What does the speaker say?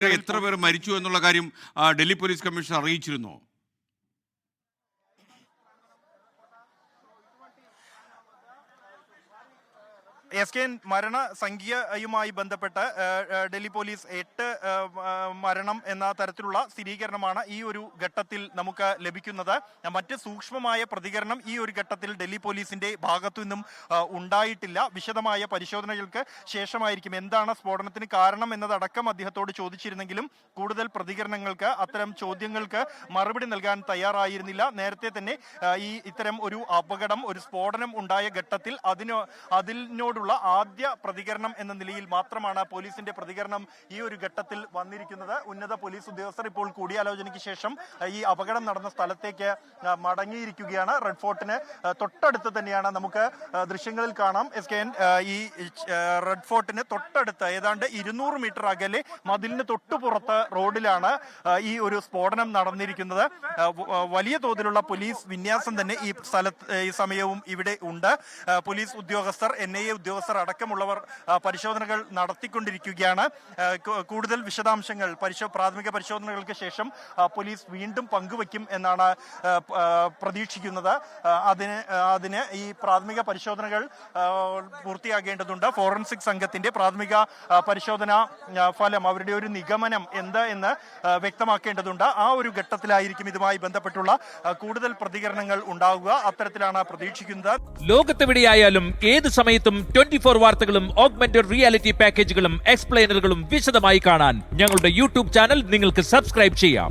എത്ര പേർ മരിച്ചു എന്നുള്ള കാര്യം ഡൽഹി പോലീസ് കമ്മീഷണർ അറിയിച്ചിരുന്നോ? SKN മരണസംഖ്യയുമായി ബന്ധപ്പെട്ട് ഡൽഹി പോലീസ് 8 മരണം എന്ന തരത്തിലുള്ള സ്ഥിരീകരണമാണ് ഈ ഒരു ഘട്ടത്തിൽ നമുക്ക് ലഭിക്കുന്നത്. മറ്റ് സൂക്ഷ്മമായ പ്രതികരണം ഈ ഒരു ഘട്ടത്തിൽ ഡൽഹി പോലീസിന്റെ ഭാഗത്തു നിന്നും ഉണ്ടായിട്ടില്ല. വിശദമായ പരിശോധനകൾക്ക് ശേഷമായിരിക്കും എന്താണ് സ്ഫോടനത്തിന് കാരണം എന്നതടക്കം അദ്ദേഹത്തോട് ചോദിച്ചിരുന്നെങ്കിലും കൂടുതൽ പ്രതികരണങ്ങൾക്ക്, അത്തരം ചോദ്യങ്ങൾക്ക് മറുപടി നൽകാൻ തയ്യാറായിരുന്നില്ല. നേരത്തെ തന്നെ ഇത്തരം ഒരു അപകടം, ഒരു സ്ഫോടനം ഉണ്ടായ ഘട്ടത്തിൽ അതിനോട് ആദ്യ പ്രതികരണം എന്ന നിലയിൽ മാത്രമാണ് പോലീസിന്റെ പ്രതികരണം ഈ ഒരു ഘട്ടത്തിൽ വന്നിരിക്കുന്നത്. ഉന്നത പോലീസ് ഉദ്യോഗസ്ഥർ ഇപ്പോൾ കൂടിയാലോചനയ്ക്ക് ശേഷം ഈ അപകടം നടന്ന സ്ഥലത്തേക്ക് മടങ്ങിയിരിക്കുകയാണ്. റെഡ് ഫോർട്ടിന് തൊട്ടടുത്ത് തന്നെയാണ്, നമുക്ക് ദൃശ്യങ്ങളിൽ കാണാം. ഈ റെഡ് ഫോർട്ടിന് തൊട്ടടുത്ത് ഏതാണ്ട് 200 മീറ്റർ അകലെ മതിലിന് തൊട്ടുപുറത്ത് റോഡിലാണ് ഈ ഒരു സ്ഫോടനം നടന്നിരിക്കുന്നത്. വലിയ തോതിലുള്ള പോലീസ് വിന്യാസം തന്നെ ഈ സമയവും ഇവിടെ ഉണ്ട്. പോലീസ് ഉദ്യോഗസ്ഥർ, NIA ഉദ്യോഗസ്ഥർ അടക്കമുള്ളവർ പരിശോധനകൾ നടത്തിക്കൊണ്ടിരിക്കുകയാണ്. കൂടുതൽ വിശദാംശങ്ങൾ പ്രാഥമിക പരിശോധനകൾക്ക് ശേഷം പോലീസ് വീണ്ടും പങ്കുവയ്ക്കും എന്നാണ് പ്രതീക്ഷിക്കുന്നത്. അതിന് ഈ പ്രാഥമിക പരിശോധനകൾ പൂർത്തിയാകേണ്ടതുണ്ട്. ഫോറൻസിക് സംഘത്തിന്റെ പ്രാഥമിക പരിശോധന ഫലം, അവരുടെ ഒരു നിഗമനം എന്ത് എന്ന് വ്യക്തമാക്കേണ്ടതുണ്ട്. ആ ഒരു ഘട്ടത്തിലായിരിക്കും ഇതുമായി ബന്ധപ്പെട്ടുള്ള കൂടുതൽ പ്രതികരണങ്ങൾ ഉണ്ടാവുക. അത്തരത്തിലാണ് പ്രതീക്ഷിക്കുന്നത്. ലോകത്തെവിടെയായാലും ഏത് സമയത്തും 24 വാർത്തകളും ഓഗ്മെന്റഡ് റിയാലിറ്റി പാക്കേജുകളും എക്സ്പ്ലെയിനറുകളും വിശദമായി കാണാൻ ഞങ്ങളുടെ യൂട്യൂബ് ചാനൽ നിങ്ങൾക്ക് സബ്സ്ക്രൈബ് ചെയ്യാം.